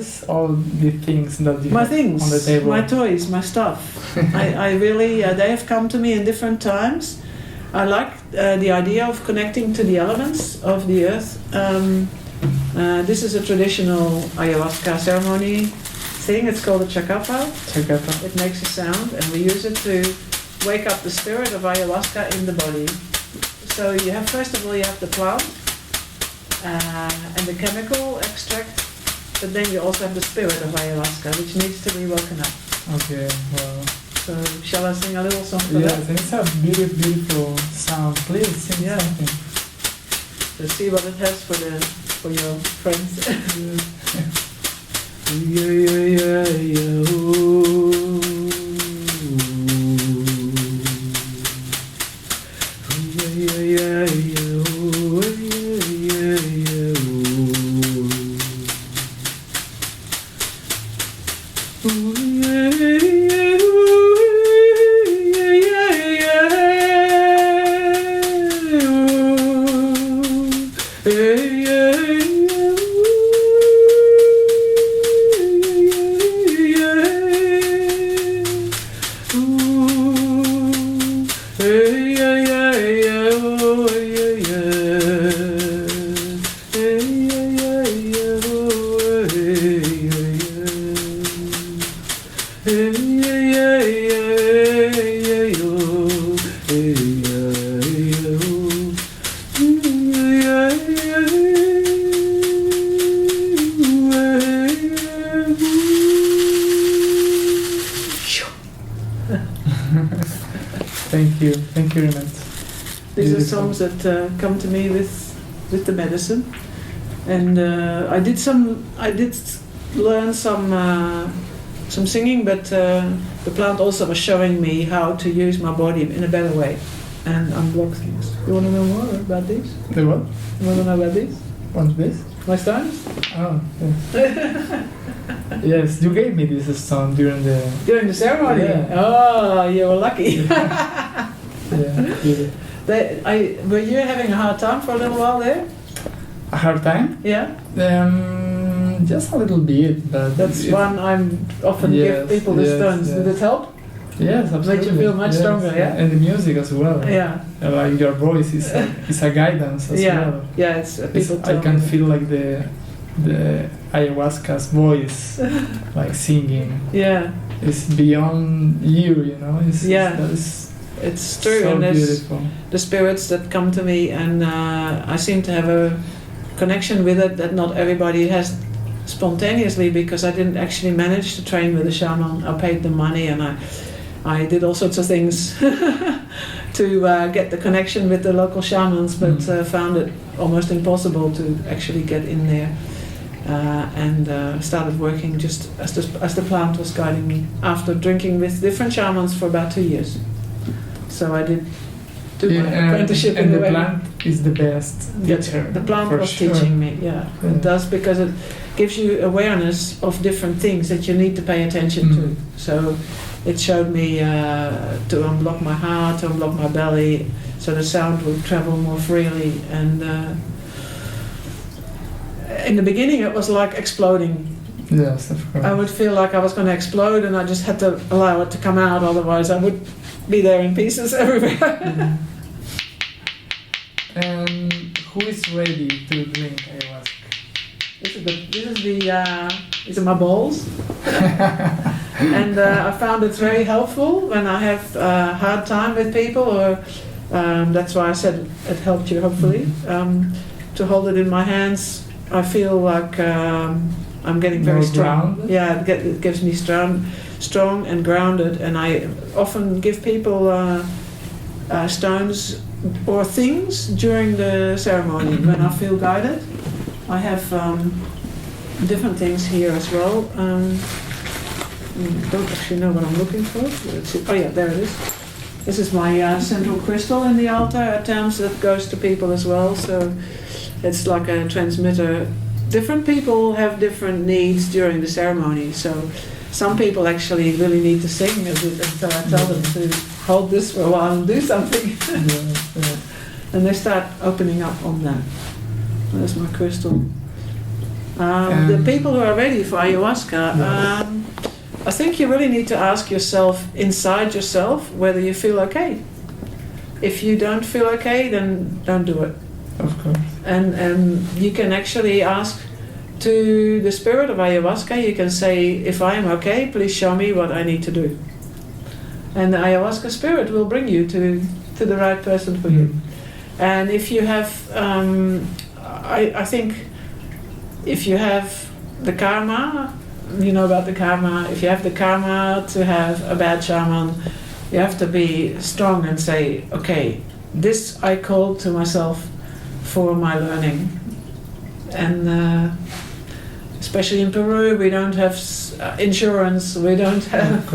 is all the things that you My have things, on the table? my toys, my stuff. I really, they have come to me in different times. I like the idea of connecting to the elements of the earth. This is a traditional ayahuasca ceremony thing. It's called a chacapa. Chacapa. It makes a sound, and we use it to wake up the spirit of ayahuasca in the body. So you have, first of all, you have the plant and the chemical extract, but then you also have the spirit of ayahuasca, which needs to be woken up. Okay, well. So shall I sing a little song for Yes, that? and it's a beautiful, beautiful sound. Please sing something. Let's see what it has for your friends. Yeah, yeah, yeah, yeah, ooh. Yeah, yeah, yeah, ooh. Yeah, yeah, ooh. Ooh, yeah, yeah, ooh. Yeah, yeah, yeah, ooh. Thank you very much. These are songs that come to me with the medicine, and I did learn some singing, but the plant also was showing me how to use my body in a better way and unblock things. You want to know more about these? The what? You want to know about these? What's this? My stones? Oh, yes. Yes, you gave me this song during the ceremony. Yeah. Oh, you were lucky. Yeah. Were you having a hard time for a little while there? A hard time? Yeah. Just a little bit, but that's one I'm often give people the stones. Yes. Did it help? Yes, absolutely. Make you feel much stronger, yeah. And the music as well. Yeah. Like your voice is a guidance as well. Yeah, it's people. I can feel like the ayahuasca's voice, like singing. Yeah. It's beyond you, you know. It's true, so and there's beautiful. The spirits that come to me, and I seem to have a connection with it that not everybody has spontaneously, because I didn't actually manage to train with a shaman. I paid them money, and I did all sorts of things to get the connection with the local shamans, but found it almost impossible to actually get in there. And started working just as the plant was guiding me, after drinking with different shamans for about 2 years. So I did do my apprenticeship in the way. And the plant is the best teacher. The plant was teaching me, It does, because it gives you awareness of different things that you need to pay attention to. So it showed me to unblock my heart, to unblock my belly, so the sound would travel more freely. And in the beginning it was like exploding. Yes, of course. I would feel like I was going to explode, and I just had to allow it to come out, otherwise I would be there in pieces everywhere. And who is ready to drink ayahuasca? These are my bowls. And I found it's very helpful when I have a hard time with people, or that's why I said it helped you, hopefully. To hold it in my hands, I feel like I'm getting very strong. Grounded? Yeah, it gives me strong and grounded, and I often give people stones or things during the ceremony when I feel guided. I have different things here as well. Don't actually know what I'm looking for. Oh yeah, there it is. This is my central crystal in the altar at times that goes to people as well. So it's like a transmitter. Different people have different needs during the ceremony. So some people actually really need to sing, and so I tell them to hold this for a while and do something. And they start opening up on that. There's my crystal. The people who are ready for ayahuasca, I think you really need to ask yourself, inside yourself, whether you feel okay. If you don't feel okay, then don't do it. Of course. And you can actually ask to the spirit of ayahuasca, you can say, if I am okay, please show me what I need to do. And the ayahuasca spirit will bring you to the right person for you. And if you have, I think, if you have the karma, you know about the karma, if you have the karma to have a bad shaman, you have to be strong and say, okay, this I called to myself for my learning. And especially in Peru, we don't have insurance, we don't have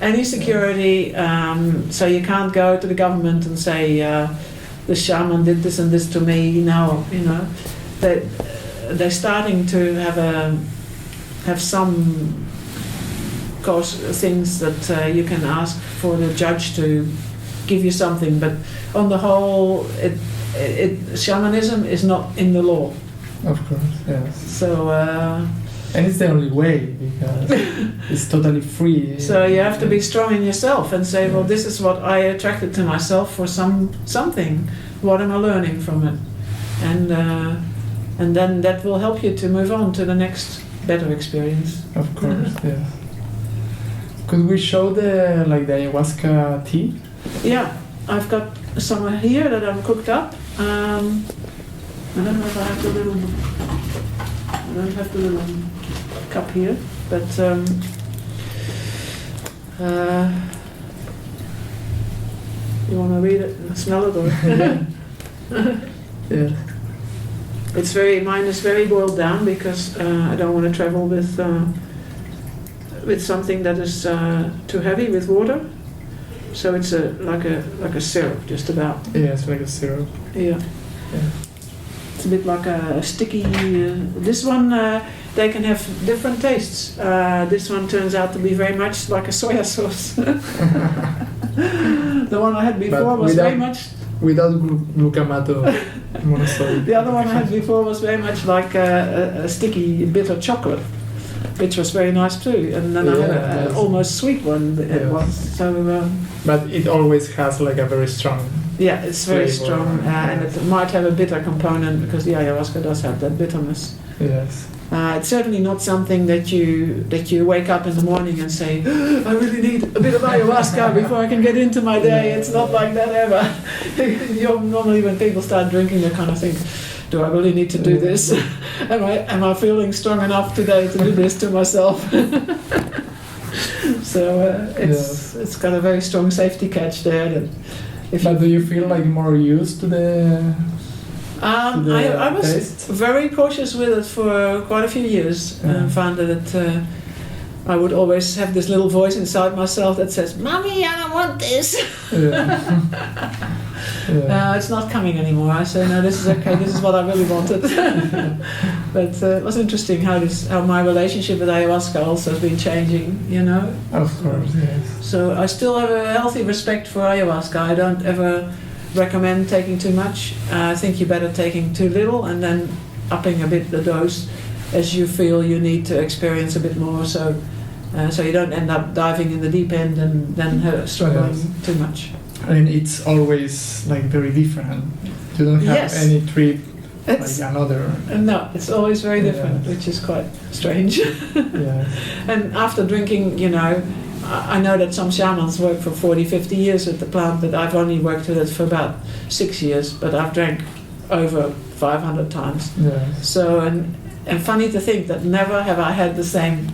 any security, so you can't go to the government and say, the shaman did this and this to me. No, you know, they're starting to have some things that you can ask for the judge to give you something, but on the whole, shamanism is not in the law. Of course, yes. So, and it's the only way, because it's totally free. So you have to be strong in yourself and say, well, this is what I attracted to myself for something. What am I learning from it? And then that will help you to move on to the next better experience. Of course, yes. Could we show the ayahuasca tea? Yeah, I've got some here that I've cooked up. I don't know if I have the little. I don't have the little cup here, but you want to read it and smell it, or? Yeah. It's mine is very boiled down because I don't want to travel with something that is too heavy with water. So it's like a syrup, just about. Yeah, it's like a syrup. Yeah. It's a bit like a sticky. This one, they can have different tastes. This one turns out to be very much like a soya sauce. The one I had before was very much. Without glucamato monosodium. The other one I had before was very much like a sticky bitter chocolate, which was very nice too. And then I had an almost sweet one. It was so. But it always has like a very strong. Yeah, it's very flavor. strong, and it might have a bitter component because the ayahuasca does have that bitterness. Yes. It's certainly not something that you wake up in the morning and say, I really need a bit of ayahuasca before I can get into my day. It's not like that ever. Normally when people start drinking, they kind of think, do I really need to do this? Am I feeling strong enough today to do this to myself? So it's got a very strong safety catch there. But do you feel like more used to the... I was taste? very cautious with it for quite a few years, and found that I would always have this little voice inside myself that says, "Mommy, I don't want this." It's not coming anymore. I say, no, this is okay. This is what I really wanted. But it was interesting how my relationship with ayahuasca also has been changing. You know. Of course, yes. So I still have a healthy respect for ayahuasca. I don't ever recommend taking too much. I think you're better taking too little and then upping a bit the dose as you feel you need to experience a bit more, so you don't end up diving in the deep end and then struggling too much. And it's always like very different. You don't have any trip like another. No, it's always very different, which is quite strange. And after drinking, you know, I know that some shamans work for 40, 50 years with the plant, but I've only worked with it for about 6 years, but I've drank over 500 times. So, and funny to think that never have I had the same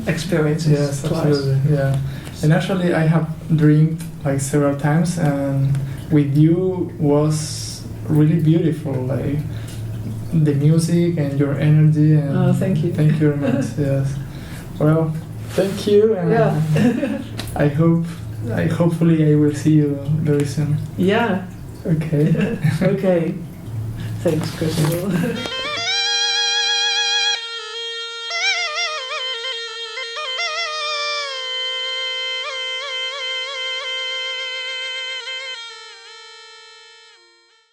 experiences twice. Absolutely, yeah. And actually I have drank like several times, and with you was really beautiful, like the music and your energy. And thank you. Thank you very much, yes. Well, thank you, and hopefully I will see you very soon. Yeah. Okay. Okay. Thanks, Crystal.